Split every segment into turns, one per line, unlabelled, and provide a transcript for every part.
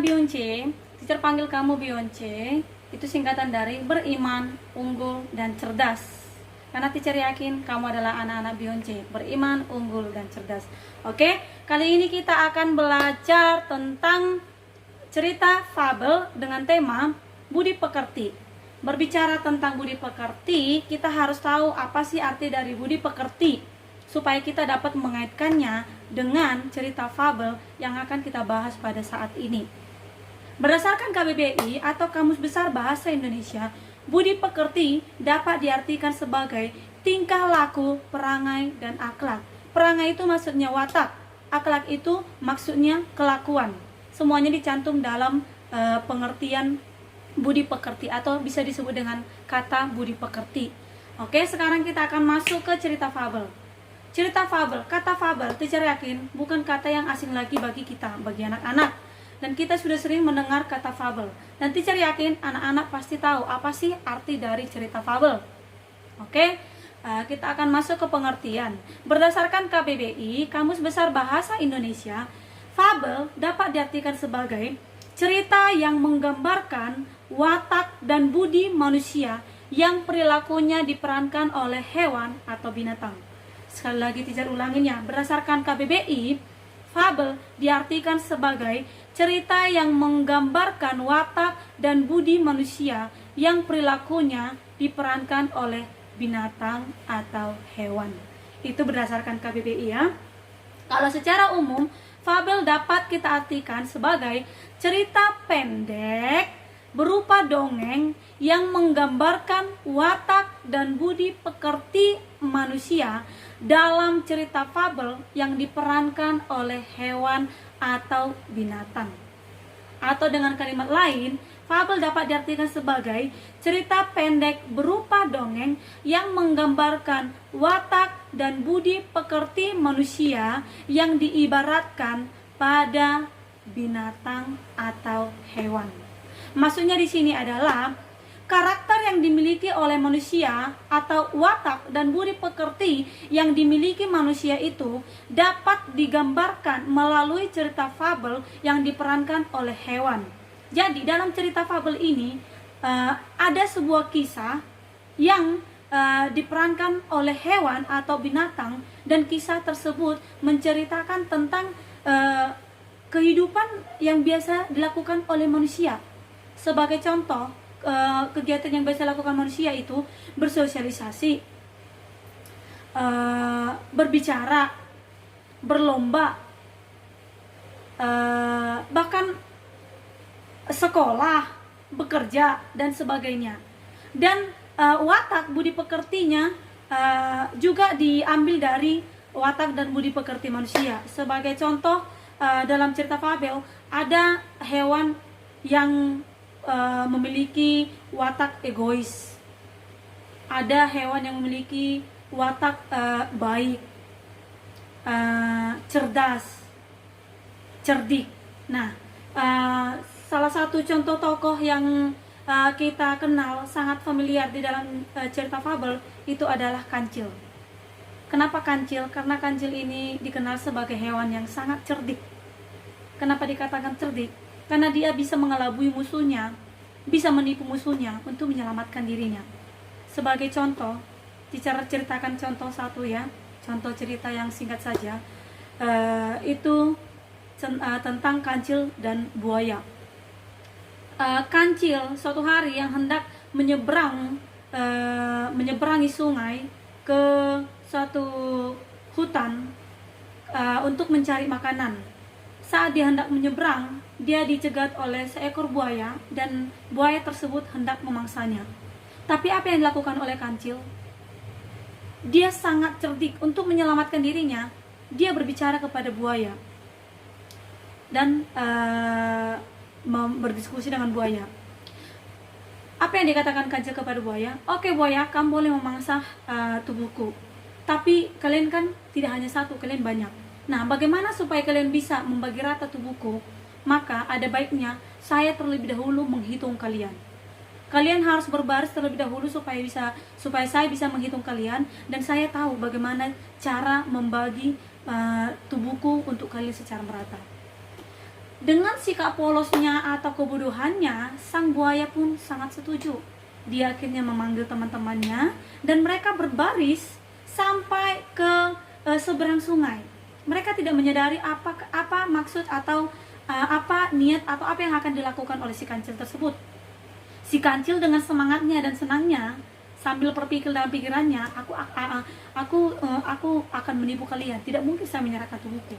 Beyonce, teacher panggil kamu Beyonce, itu singkatan dari beriman, unggul, dan cerdas. Karena teacher yakin kamu adalah anak-anak Beyonce, beriman, unggul, dan cerdas. Oke, kali ini kita akan belajar tentang cerita fabel dengan tema budi pekerti. Berbicara tentang budi pekerti, kita harus tahu apa sih arti dari budi pekerti, supaya kita dapat mengaitkannya dengan cerita fabel yang akan kita bahas pada saat ini. Berdasarkan KBBI atau Kamus Besar Bahasa Indonesia, budi pekerti dapat diartikan sebagai tingkah laku, perangai, dan akhlak. Perangai itu maksudnya watak, akhlak itu maksudnya kelakuan. Semuanya dicantum dalam pengertian budi pekerti atau bisa disebut dengan kata budi pekerti. Oke, sekarang kita akan masuk ke cerita fabel. Cerita fabel, kata fabel, teacher yakin bukan kata yang asing lagi bagi kita, bagi anak-anak. Dan kita sudah sering mendengar kata fabel. Dan teacher yakin anak-anak pasti tahu apa sih arti dari cerita fabel. Oke, kita akan masuk ke pengertian. Berdasarkan KBBI, Kamus Besar Bahasa Indonesia, fabel dapat diartikan sebagai cerita yang menggambarkan watak dan budi manusia yang perilakunya diperankan oleh hewan atau binatang. Sekali lagi teacher ulanginnya, berdasarkan KBBI, fabel diartikan sebagai cerita yang menggambarkan watak dan budi manusia yang perilakunya diperankan oleh binatang atau hewan. Itu berdasarkan KBBI ya. Kalau secara umum, fabel dapat kita artikan sebagai cerita pendek berupa dongeng yang menggambarkan watak dan budi pekerti manusia dalam cerita fabel yang diperankan oleh hewan atau binatang. Atau dengan kalimat lain, fabel dapat diartikan sebagai cerita pendek berupa dongeng yang menggambarkan watak dan budi pekerti manusia yang diibaratkan pada binatang atau hewan. Maksudnya di sini adalah karakter yang dimiliki oleh manusia atau watak dan budi pekerti yang dimiliki manusia itu dapat digambarkan melalui cerita fabel yang diperankan oleh hewan. Jadi dalam cerita fabel ini ada sebuah kisah yang diperankan oleh hewan atau binatang, dan kisah tersebut menceritakan tentang kehidupan yang biasa dilakukan oleh manusia. Sebagai contoh, kegiatan yang biasa dilakukan manusia itu bersosialisasi, berbicara, berlomba, bahkan sekolah, bekerja, dan sebagainya. Dan watak budi pekertinya juga diambil dari watak dan budi pekerti manusia. Sebagai contoh, dalam cerita fabel ada hewan yang memiliki watak egois, ada hewan yang memiliki watak baik, cerdas, cerdik. Nah, salah satu contoh tokoh yang kita kenal sangat familiar di dalam cerita fabel itu adalah kancil. Kenapa kancil? Karena kancil ini dikenal sebagai hewan yang sangat cerdik. Kenapa dikatakan cerdik? Karena dia bisa mengelabui musuhnya, bisa menipu musuhnya untuk menyelamatkan dirinya. Sebagai contoh, ceritakan contoh satu ya, contoh cerita yang singkat saja, itu tentang kancil dan buaya. Kancil suatu hari yang hendak menyeberangi sungai ke suatu hutan untuk mencari makanan. Saat dia hendak menyeberang, dia dicegat oleh seekor buaya dan buaya tersebut hendak memangsanya. Tapi apa yang dilakukan oleh kancil? Dia sangat cerdik untuk menyelamatkan dirinya. Dia berbicara kepada buaya dan berdiskusi dengan buaya. Apa yang dikatakan kancil kepada buaya? Oke buaya, kamu boleh memangsa tubuhku. Tapi kalian kan tidak hanya satu, kalian banyak. Nah, bagaimana supaya kalian bisa membagi rata tubuhku? Maka ada baiknya saya terlebih dahulu menghitung kalian. Kalian harus berbaris terlebih dahulu supaya saya bisa menghitung kalian, dan saya tahu bagaimana cara membagi tubuhku untuk kalian secara merata. Dengan sikap polosnya atau kebodohannya, sang buaya pun sangat setuju. Dia akhirnya memanggil teman-temannya dan mereka berbaris sampai ke seberang sungai. Mereka tidak menyadari apa maksud atau apa niat atau apa yang akan dilakukan oleh si kancil tersebut. Si kancil dengan semangatnya dan senangnya sambil berpikir dalam pikirannya, aku akan menipu kalian. Tidak mungkin saya menyerahkan tubuhku.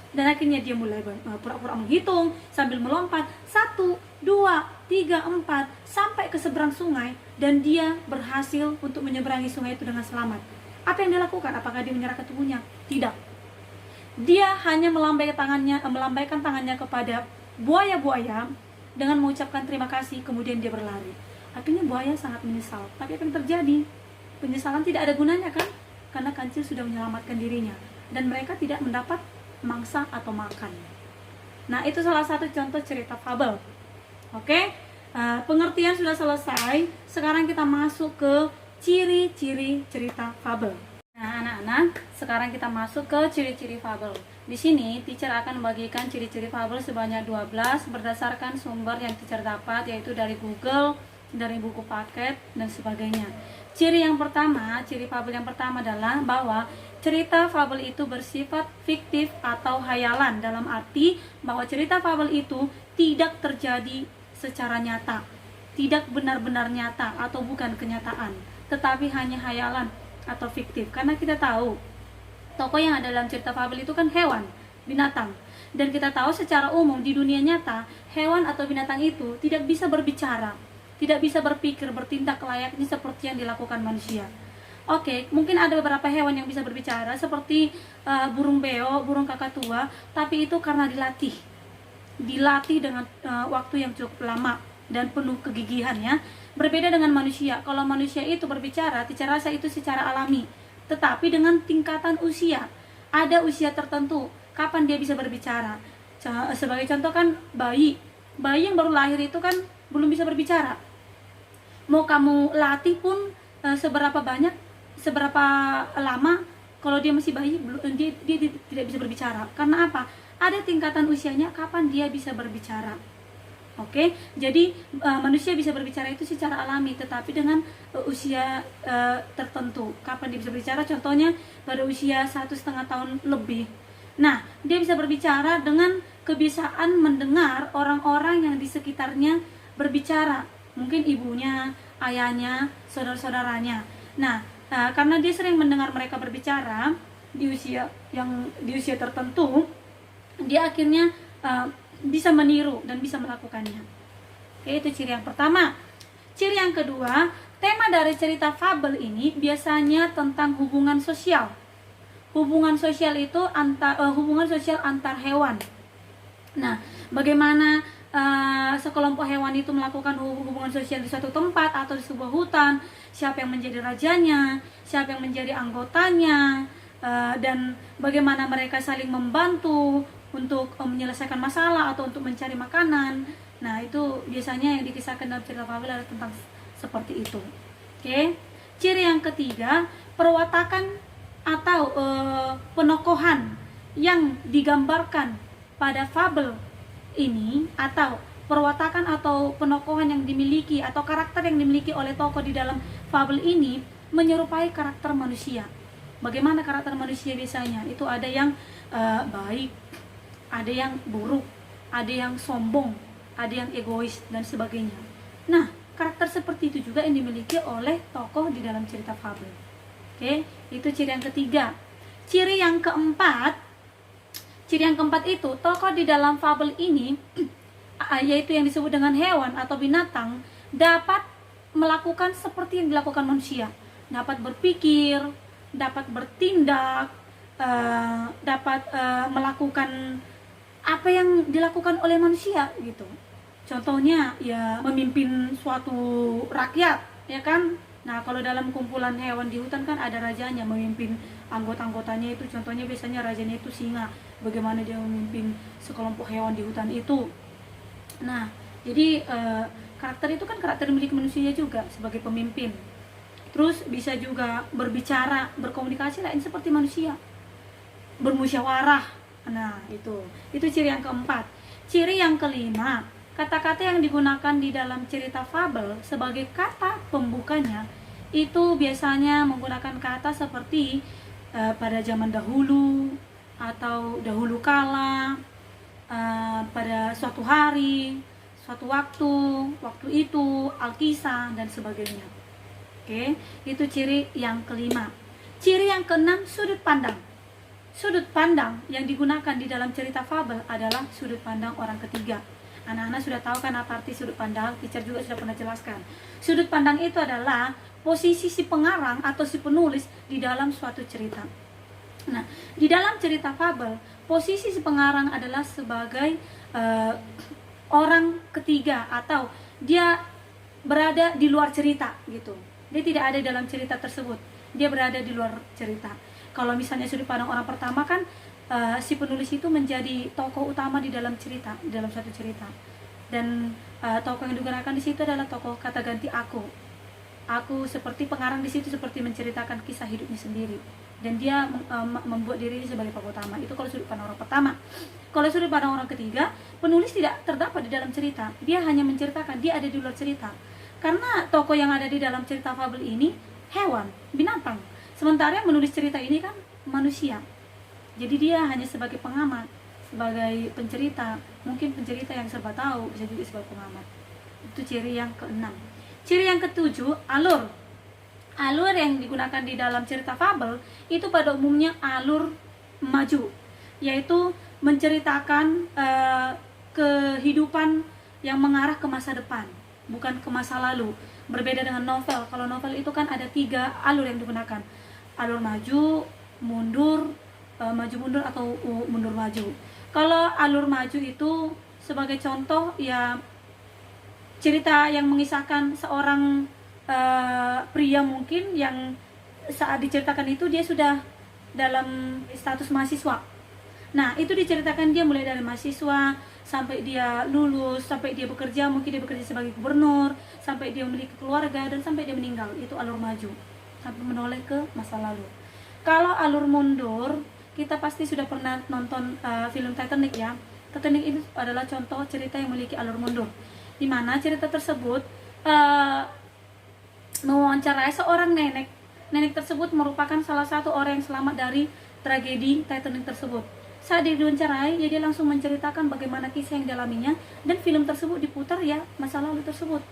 Dan akhirnya dia mulai pura-pura menghitung sambil melompat 1, 2, 3, 4 sampai ke seberang sungai, dan dia berhasil untuk menyeberangi sungai itu dengan selamat. Apa yang dia lakukan? Apakah dia menyerahkan tubuhnya? Tidak. Dia hanya melambaikan tangannya kepada buaya-buaya dengan mengucapkan terima kasih, kemudian dia berlari. Akhirnya buaya sangat menyesal. Tapi apa yang terjadi? Penyesalan tidak ada gunanya kan? Karena kancil sudah menyelamatkan dirinya dan mereka tidak mendapat mangsa atau makan. Nah, itu salah satu contoh cerita fabel. Oke, pengertian sudah selesai. Sekarang kita masuk ke ciri-ciri cerita fabel. Nah, anak-anak, sekarang kita masuk ke ciri-ciri fabel. Di sini, teacher akan membagikan ciri-ciri fabel sebanyak 12 berdasarkan sumber yang teacher dapat, yaitu dari Google, dari buku paket, dan sebagainya. Ciri fabel yang pertama adalah bahwa cerita fabel itu bersifat fiktif atau hayalan, dalam arti bahwa cerita fabel itu tidak terjadi secara nyata, tidak benar-benar nyata atau bukan kenyataan, tetapi hanya hayalan atau fiktif. Karena kita tahu tokoh yang ada dalam cerita fabel itu kan hewan, binatang, dan kita tahu secara umum di dunia nyata hewan atau binatang itu tidak bisa berbicara, tidak bisa berpikir, bertindak layaknya seperti yang dilakukan manusia. Oke, mungkin ada beberapa hewan yang bisa berbicara seperti burung beo, burung kakatua, tapi itu karena dilatih dengan waktu yang cukup lama dan penuh kegigihan ya. Berbeda dengan manusia. Kalau manusia itu berbicara, teacher rasa itu secara alami, tetapi dengan tingkatan usia. Ada usia tertentu kapan dia bisa berbicara. Sebagai contoh kan bayi yang baru lahir itu kan belum bisa berbicara. Mau kamu latih pun seberapa lama, kalau dia masih bayi dia tidak bisa berbicara. Karena apa? Ada tingkatan usianya kapan dia bisa berbicara. Oke, jadi manusia bisa berbicara itu secara alami, tetapi dengan usia tertentu. Kapan dia bisa berbicara? Contohnya pada usia 1,5 tahun lebih. Nah, dia bisa berbicara dengan kebiasaan mendengar orang-orang yang di sekitarnya berbicara. Mungkin ibunya, ayahnya, saudara-saudaranya. Nah, karena dia sering mendengar mereka berbicara di usia tertentu, dia akhirnya bisa meniru dan bisa melakukannya. Oke, itu ciri yang pertama. Ciri yang kedua, tema dari cerita fabel ini biasanya tentang hubungan sosial. Hubungan sosial itu hubungan sosial antar hewan. Nah, bagaimana sekelompok hewan itu melakukan hubungan sosial di suatu tempat atau di sebuah hutan, siapa yang menjadi rajanya, siapa yang menjadi anggotanya, dan bagaimana mereka saling membantu untuk menyelesaikan masalah atau untuk mencari makanan. Nah, itu biasanya yang dikisahkan dalam cerita fabel adalah tentang seperti itu. Oke. Ciri yang ketiga, perwatakan atau penokohan yang digambarkan pada fabel ini, atau perwatakan atau penokohan yang dimiliki atau karakter yang dimiliki oleh tokoh di dalam fabel ini menyerupai karakter manusia. Bagaimana karakter manusia biasanya? Itu ada yang baik, ada yang buruk, ada yang sombong, ada yang egois, dan sebagainya. Nah, karakter seperti itu juga yang dimiliki oleh tokoh di dalam cerita fabel. Oke, itu ciri yang ketiga. Ciri yang keempat itu, tokoh di dalam fabel ini yaitu yang disebut dengan hewan atau binatang, dapat melakukan seperti yang dilakukan manusia, dapat berpikir, dapat bertindak, dapat melakukan apa yang dilakukan oleh manusia gitu. Contohnya ya memimpin suatu rakyat, ya kan? Nah, kalau dalam kumpulan hewan di hutan kan ada rajanya memimpin anggota-anggotanya itu. Contohnya biasanya rajanya itu singa. Bagaimana dia memimpin sekelompok hewan di hutan itu. Nah, jadi karakter itu kan karakter milik manusia juga sebagai pemimpin. Terus bisa juga berbicara, berkomunikasi lain seperti manusia. Bermusyawarah. Nah, itu ciri yang keempat. Ciri yang kelima, kata-kata yang digunakan di dalam cerita fabel sebagai kata pembukanya itu biasanya menggunakan kata seperti pada zaman dahulu, atau dahulu kala, pada suatu hari, suatu waktu, waktu itu, alkisah, dan sebagainya. Oke, itu ciri yang kelima. Ciri yang keenam, sudut pandang. Sudut pandang yang digunakan di dalam cerita fabel adalah sudut pandang orang ketiga. Anak-anak sudah tahu kan apa arti sudut pandang, teacher juga sudah pernah jelaskan. Sudut pandang itu adalah posisi si pengarang atau si penulis di dalam suatu cerita. Nah, di dalam cerita fabel, posisi si pengarang adalah sebagai orang ketiga, atau dia berada di luar cerita gitu. Dia tidak ada dalam cerita tersebut, dia berada di luar cerita. Kalau misalnya sudut pandang orang pertama kan si penulis itu menjadi tokoh utama di dalam cerita, di dalam suatu cerita. Dan tokoh yang digunakan di situ adalah tokoh kata ganti aku. Aku seperti pengarang di situ seperti menceritakan kisah hidupnya sendiri. Dan dia membuat dirinya sebagai tokoh utama. Itu kalau sudut pandang orang pertama. Kalau sudut pandang orang ketiga, penulis tidak terdapat di dalam cerita. Dia hanya menceritakan, dia ada di luar cerita. Karena tokoh yang ada di dalam cerita fabel ini hewan, binatang. Sementara yang menulis cerita ini kan manusia. Jadi dia hanya sebagai pengamat, sebagai pencerita. Mungkin pencerita yang serba tahu, bisa juga sebagai pengamat. Itu ciri yang keenam. Ciri yang ketujuh, alur. Alur yang digunakan di dalam cerita fabel itu pada umumnya alur maju, yaitu menceritakan kehidupan yang mengarah ke masa depan, bukan ke masa lalu. Berbeda dengan novel. Kalau novel itu kan ada 3 alur yang digunakan. Alur maju, mundur, maju mundur, atau mundur maju. Kalau alur maju itu sebagai contoh ya cerita yang mengisahkan seorang pria mungkin yang saat diceritakan itu dia sudah dalam status mahasiswa. Nah, itu diceritakan dia mulai dari mahasiswa sampai dia lulus, sampai dia bekerja, mungkin dia bekerja sebagai gubernur, sampai dia memiliki keluarga, dan sampai dia meninggal. Itu alur maju, sampai menoleh ke masa lalu. Kalau alur mundur, kita pasti sudah pernah nonton film Titanic ya. Titanic itu adalah contoh cerita yang memiliki alur mundur, di mana cerita tersebut mewawancarai seorang nenek. Nenek tersebut merupakan salah satu orang yang selamat dari tragedi Titanic tersebut. Saat dia diwawancarai, dia langsung menceritakan bagaimana kisah yang dialaminya, dan film tersebut diputar ya masa lalu tersebut.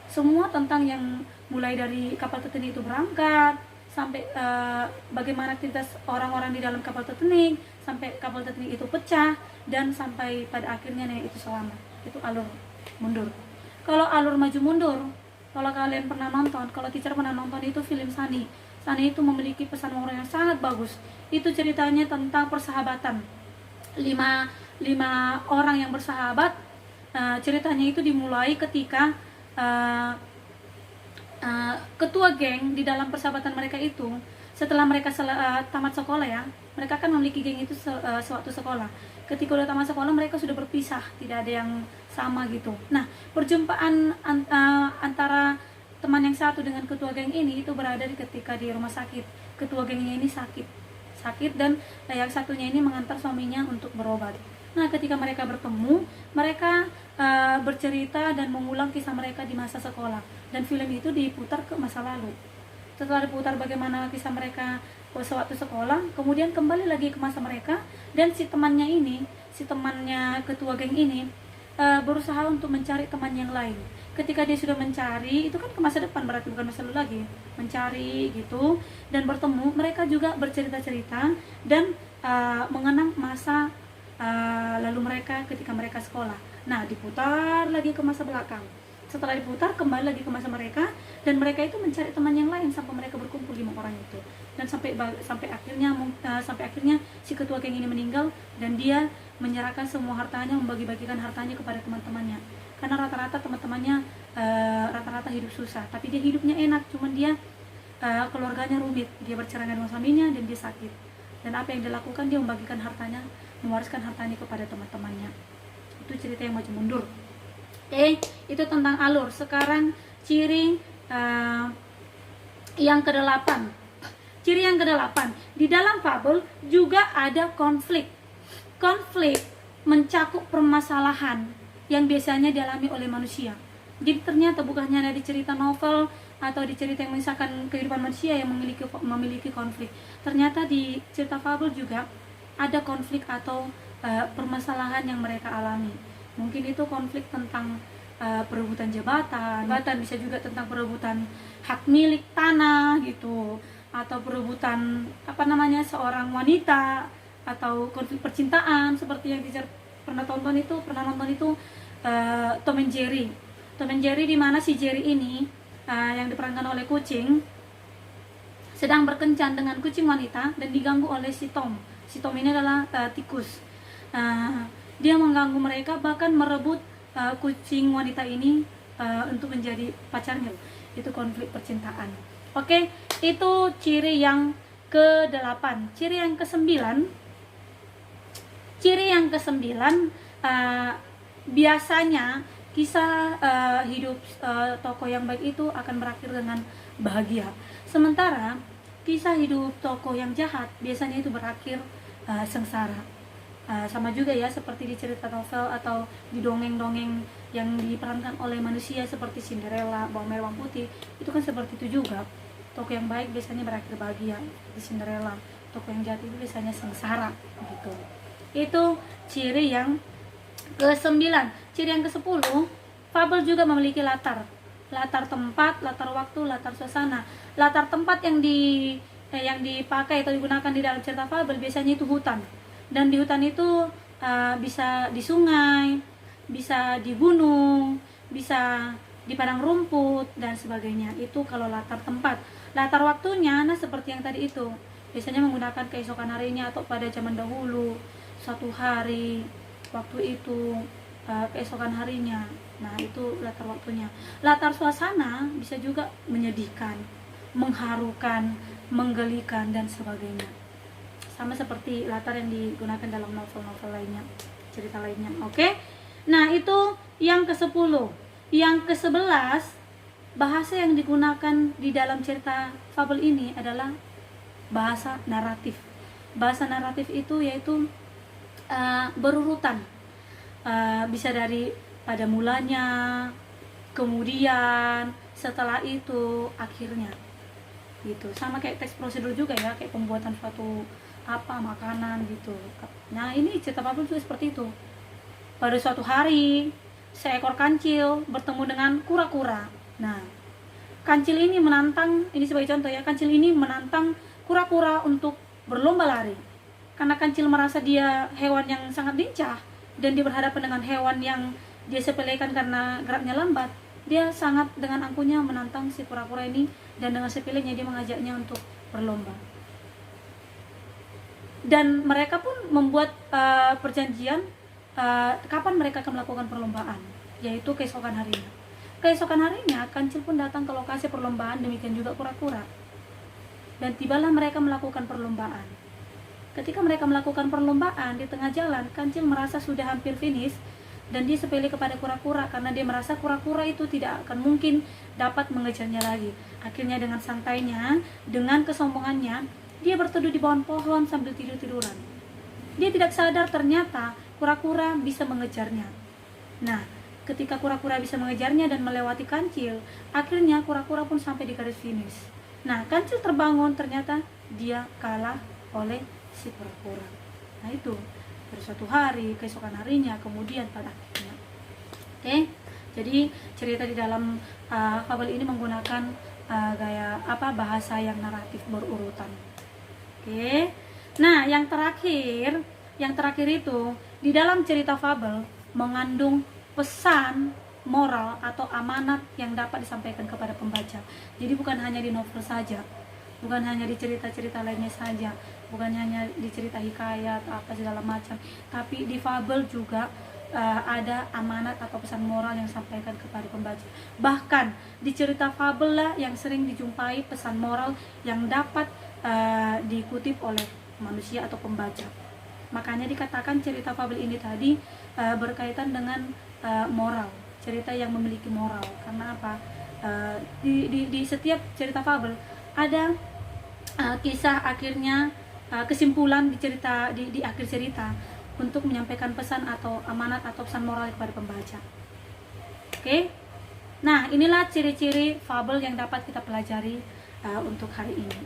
Semua tentang yang mulai dari kapal Titanic itu berangkat, sampai bagaimana aktivitas orang-orang di dalam kapal Titanic, sampai kapal Titanic itu pecah, dan sampai pada akhirnya nenek itu selamat. Itu alur mundur. Kalau alur maju mundur, kalau kalian pernah nonton, kalau teacher pernah nonton, itu film Sunny. Sunny itu memiliki pesan moral yang sangat bagus. Itu ceritanya tentang persahabatan. 5 orang yang bersahabat. Ceritanya itu dimulai ketika ketua geng di dalam persahabatan mereka itu, setelah mereka tamat sekolah ya, mereka kan memiliki geng itu sewaktu sekolah. Ketika udah tamat sekolah, mereka sudah berpisah, tidak ada yang sama gitu. Nah, perjumpaan antara teman yang satu dengan ketua geng ini itu berada ketika di rumah sakit. Ketua gengnya ini sakit dan yang satunya ini mengantar suaminya untuk berobat. Nah, ketika mereka bertemu, mereka bercerita dan mengulang kisah mereka di masa sekolah. Dan film itu diputar ke masa lalu. Setelah diputar bagaimana kisah mereka sewaktu sekolah, kemudian kembali lagi ke masa mereka, dan si temannya ketua geng ini berusaha untuk mencari teman yang lain. Ketika dia sudah mencari, itu kan ke masa depan, berarti bukan masa lalu lagi, mencari gitu dan bertemu, mereka juga bercerita-cerita dan mengenang masa lalu mereka ketika mereka sekolah. Nah, diputar lagi ke masa belakang. Setelah diputar, kembali lagi ke masa mereka, dan mereka itu mencari teman yang lain sampai mereka berkumpul 5 orang itu. Dan sampai akhirnya si ketua geng ini meninggal, dan dia menyerahkan semua hartanya, membagi-bagikan hartanya kepada teman-temannya. Karena rata-rata teman-temannya rata-rata hidup susah, tapi dia hidupnya enak, cuman dia keluarganya rumit. Dia bercerai dengan suaminya dan dia sakit. Dan apa yang dilakukan, dia membagikan hartanya, mewariskan hartanya kepada teman-temannya. Itu cerita yang maju mundur. Oke, itu tentang alur. Sekarang ciri yang ke-8. Ciri yang ke-8, di dalam fabel juga ada konflik. Konflik mencakup permasalahan yang biasanya dialami oleh manusia. Jadi ternyata bukan hanya di cerita novel atau di cerita yang mengisahkan kehidupan manusia yang memiliki konflik. Ternyata di cerita fabel juga ada konflik atau permasalahan yang mereka alami. Mungkin itu konflik tentang perebutan jabatan, bisa juga tentang perebutan hak milik tanah gitu, atau perebutan seorang wanita, atau konflik percintaan seperti yang pernah nonton itu Tom and Jerry. Tom and Jerry, di mana si Jerry ini yang diperankan oleh kucing sedang berkencan dengan kucing wanita dan diganggu oleh si Tom. Si Tom ini adalah tikus. Dia mengganggu mereka, bahkan merebut kucing wanita ini untuk menjadi pacarnya. Itu konflik percintaan. Oke, itu ciri yang ke-8. Ciri yang ke-9, biasanya kisah hidup tokoh yang baik itu akan berakhir dengan bahagia. Sementara kisah hidup tokoh yang jahat biasanya itu berakhir sengsara. Sama juga ya seperti di cerita novel atau di dongeng-dongeng yang diperankan oleh manusia seperti Cinderella, Bawang Merah Bawang Putih. Itu kan seperti itu juga. Tokoh yang baik biasanya berakhir bahagia di Cinderella. Tokoh yang jahat itu biasanya sengsara gitu. Itu ciri yang ke-9. Ciri yang ke-10, fabel juga memiliki latar tempat, latar waktu, latar suasana. Latar tempat yang dipakai atau digunakan di dalam cerita fabel biasanya itu hutan. Dan di hutan itu bisa di sungai, bisa di gunung, bisa di padang rumput dan sebagainya. Itu kalau latar tempat. Latar waktunya seperti yang tadi itu, biasanya menggunakan keesokan harinya atau pada zaman dahulu, suatu hari, waktu itu, keesokan harinya. Nah, itu latar waktunya. Latar suasana bisa juga menyedihkan, mengharukan, menggelikan dan sebagainya. Sama seperti latar yang digunakan dalam novel-novel lainnya, cerita lainnya. Oke. Nah, itu yang ke-10. Yang ke-11, bahasa yang digunakan di dalam cerita fabel ini adalah bahasa naratif. Bahasa naratif itu yaitu berurutan. Bisa dari pada mulanya, kemudian, setelah itu, akhirnya. Gitu. Sama kayak teks prosedur juga ya, kayak pembuatan suatu makanan gitu. Nah, ini cerita fabel juga seperti itu. Pada suatu hari, seekor kancil bertemu dengan kura-kura. Nah, kancil ini menantang, ini sebagai contoh ya, kancil ini menantang kura-kura untuk berlomba lari. Karena kancil merasa dia hewan yang sangat lincah dan dia berhadapan dengan hewan yang dia sepelekan karena geraknya lambat. Dia sangat dengan angkuhnya menantang si kura-kura ini dan dengan sepelenya dia mengajaknya untuk berlomba. Dan mereka pun membuat perjanjian kapan mereka akan melakukan perlombaan, yaitu keesokan harinya. Keesokan harinya kancil pun datang ke lokasi perlombaan, demikian juga kura-kura. Dan tibalah mereka melakukan perlombaan. Ketika mereka melakukan perlombaan, di tengah jalan kancil merasa sudah hampir finish dan dia sepele kepada kura-kura karena dia merasa kura-kura itu tidak akan mungkin dapat mengejarnya lagi. Akhirnya dengan santainya, dengan kesombongannya, dia berteduh di bawah pohon sambil tidur-tiduran. Dia tidak sadar ternyata kura-kura bisa mengejarnya. Nah, ketika kura-kura bisa mengejarnya dan melewati kancil, akhirnya kura-kura pun sampai di garis finish. Nah, kancil terbangun, ternyata dia kalah oleh si kura-kura. Nah, itu pada suatu hari, keesokan harinya, kemudian pada akhirnya. Oke, jadi cerita di dalam fabel ini menggunakan gaya bahasa yang naratif berurutan. Oke. Nah, yang terakhir itu di dalam cerita fabel mengandung pesan moral atau amanat yang dapat disampaikan kepada pembaca. Jadi bukan hanya di novel saja, bukan hanya di cerita-cerita lainnya saja, bukan hanya di cerita hikayat apa segala macam, tapi di fabel juga ada amanat atau pesan moral yang disampaikan kepada pembaca. Bahkan di cerita fabel lah yang sering dijumpai pesan moral yang dapat dikutip oleh manusia atau pembaca. Makanya dikatakan cerita fabel ini tadi berkaitan dengan moral, cerita yang memiliki moral. Karena apa? Di setiap cerita fabel ada kisah akhirnya, kesimpulan di cerita di akhir cerita untuk menyampaikan pesan atau amanat atau pesan moral kepada pembaca. Oke. Nah, inilah ciri-ciri fabel yang dapat kita pelajari untuk hari ini.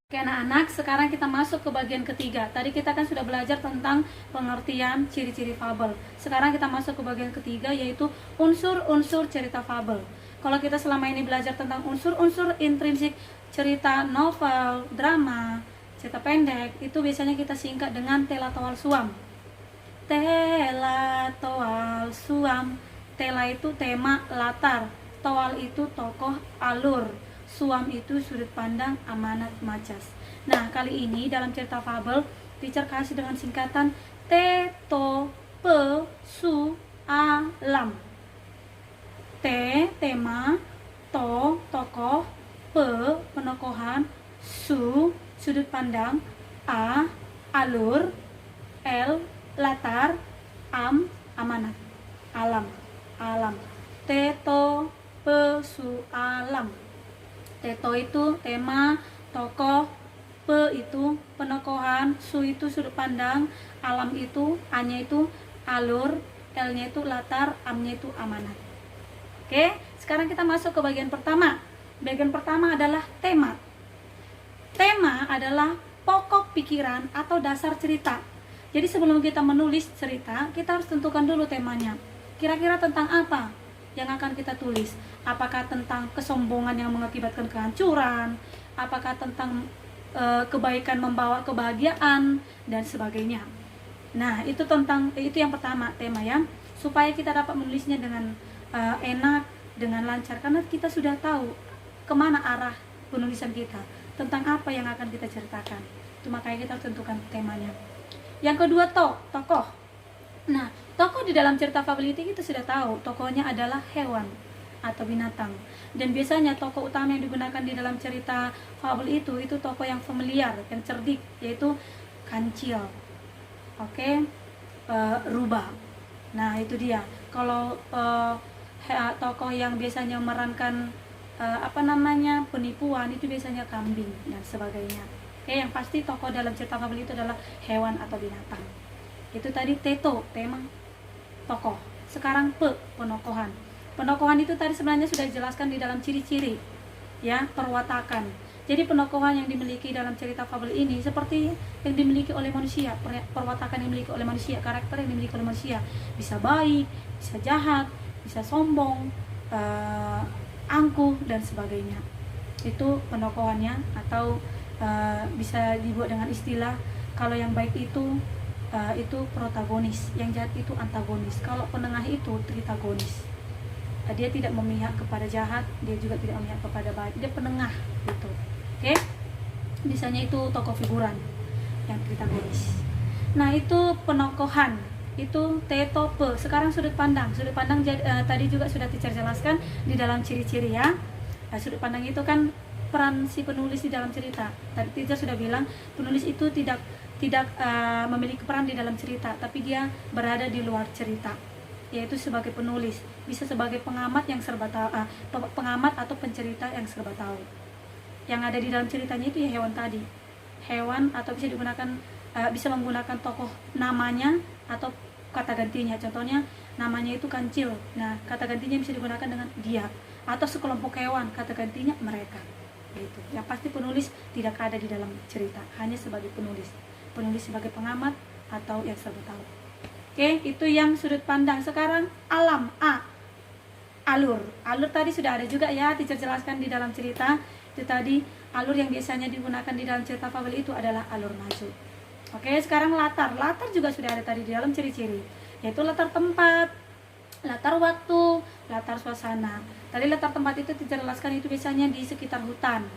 Oke anak-anak, sekarang kita masuk ke bagian ketiga. Tadi kita kan sudah belajar tentang pengertian ciri-ciri fabel. Sekarang kita masuk ke bagian ketiga, yaitu unsur-unsur cerita fabel. Kalau kita selama ini belajar tentang unsur-unsur intrinsik cerita novel, drama, cerita pendek, itu biasanya kita singkat dengan tela toal suam. Tela toal suam. Tela itu tema, latar. Toal itu tokoh, alur. Suam itu sudut pandang, amanat, macas. Nah, kali ini dalam cerita fabel, teacher kasih dengan singkatan T, To, Pe, Su, A, Lam. T, tema, To, tokoh, Pe, penokohan, Su, sudut pandang, A, alur, L, latar, Am, amanat, alam, alam. Teto, Pe, Su, Alam. Teto itu tema, tokoh, Pe itu penokohan, Su itu sudut pandang, Alam itu, A-nya itu alur, L-nya itu latar, Am-nya itu amanat. Oke, sekarang kita masuk ke bagian pertama. Bagian pertama adalah tema. Tema adalah pokok pikiran atau dasar cerita. Jadi sebelum kita menulis cerita, kita harus tentukan dulu temanya. Kira-kira tentang apa yang akan kita tulis? Apakah tentang kesombongan yang mengakibatkan kehancuran? Apakah tentang kebaikan membawa kebahagiaan dan sebagainya? Nah, itu yang pertama, tema ya. Supaya kita dapat menulisnya dengan enak, dengan lancar, karena kita sudah tahu kemana arah penulisan kita, tentang apa yang akan kita ceritakan. Itu makanya kita harus tentukan temanya. Yang kedua, tokoh. Nah, tokoh di dalam cerita fabel itu kita sudah tahu, tokohnya adalah hewan atau binatang. Dan biasanya tokoh utama yang digunakan di dalam cerita fabel itu tokoh yang familiar, yang cerdik, yaitu kancil. Oke, rubah. Nah, itu dia. Kalau tokoh yang biasanya memerankan penipuan, itu biasanya kambing dan sebagainya. Oke, yang pasti tokoh dalam cerita fabel itu adalah hewan atau binatang. Itu tadi teto, tema, tokoh. Sekarang penokohan. Penokohan itu tadi sebenarnya sudah dijelaskan di dalam ciri-ciri, ya, perwatakan. Jadi penokohan yang dimiliki dalam cerita fabel ini seperti yang dimiliki oleh manusia, perwatakan yang dimiliki oleh manusia, karakter yang dimiliki oleh manusia. Bisa baik, bisa jahat, bisa sombong, angkuh dan sebagainya. Itu penokohannya, atau bisa dibuat dengan istilah kalau yang baik itu protagonis, yang jahat itu antagonis, kalau penengah itu tritagonis. Dia tidak memihak kepada jahat, dia juga tidak memihak kepada baik, dia penengah gitu. Oke? Misalnya itu tokoh figuran yang tritagonis. Nah, itu penokohan, itu tetope. Sekarang sudut pandang. Sudut pandang tadi juga sudah teacher jelaskan di dalam ciri-ciri ya. Nah, sudut pandang itu kan peran si penulis di dalam cerita. Tadi teacher sudah bilang penulis itu tidak memiliki peran di dalam cerita, tapi dia berada di luar cerita, yaitu sebagai penulis, bisa sebagai pengamat yang serba tahu, pengamat atau pencerita yang serba tahu. Yang ada di dalam ceritanya itu ya hewan tadi, hewan, atau bisa digunakan bisa menggunakan tokoh namanya atau kata gantinya. Contohnya namanya itu kancil, nah kata gantinya bisa digunakan dengan dia, atau sekelompok hewan, kata gantinya mereka. Gitu. Yang pasti penulis tidak ada di dalam cerita, hanya sebagai penulis sebagai pengamat atau yang serba tahu. Oke, itu yang sudut pandang. Sekarang alam, alur tadi sudah ada juga ya, teacher jelaskan di dalam cerita. Itu tadi alur yang biasanya digunakan di dalam cerita fabel itu adalah alur maju. Oke, sekarang latar juga sudah ada tadi di dalam ciri-ciri, yaitu latar tempat, latar waktu, latar suasana. Tadi latar tempat itu teacher jelaskan itu biasanya di sekitar hutan,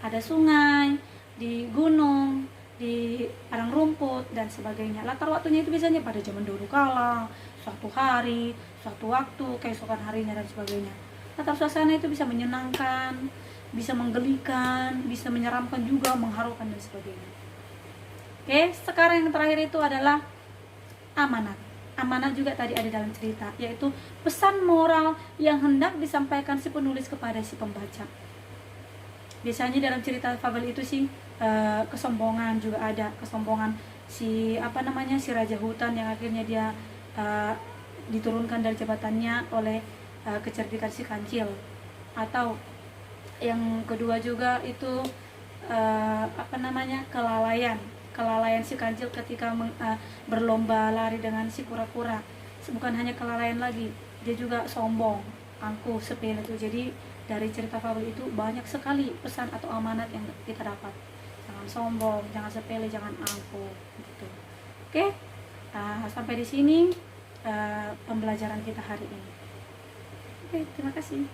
ada sungai, di gunung, di padang rumput dan sebagainya. Latar waktunya itu biasanya pada zaman dulu kala, suatu hari, suatu waktu, keesokan harinya dan sebagainya. Latar suasana itu bisa menyenangkan, bisa menggelikan, bisa menyeramkan juga, mengharukan dan sebagainya. Oke, sekarang yang terakhir itu adalah amanat. Amanat juga tadi ada dalam cerita, yaitu pesan moral yang hendak disampaikan si penulis kepada si pembaca. Biasanya dalam cerita fabel itu sih kesombongan juga ada, kesombongan si si raja hutan yang akhirnya dia diturunkan dari jabatannya oleh kecerdikan si kancil. Atau yang kedua juga itu kelalaian si kancil ketika berlomba lari dengan si kura-kura. Bukan hanya kelalaian lagi, dia juga sombong, angkuh, sepele itu. Jadi dari cerita fabel itu banyak sekali pesan atau amanat yang kita dapat. Jangan sombong, jangan sepele, jangan angkuh gitu. Oke, sampai di sini pembelajaran kita hari ini. Oke, terima kasih.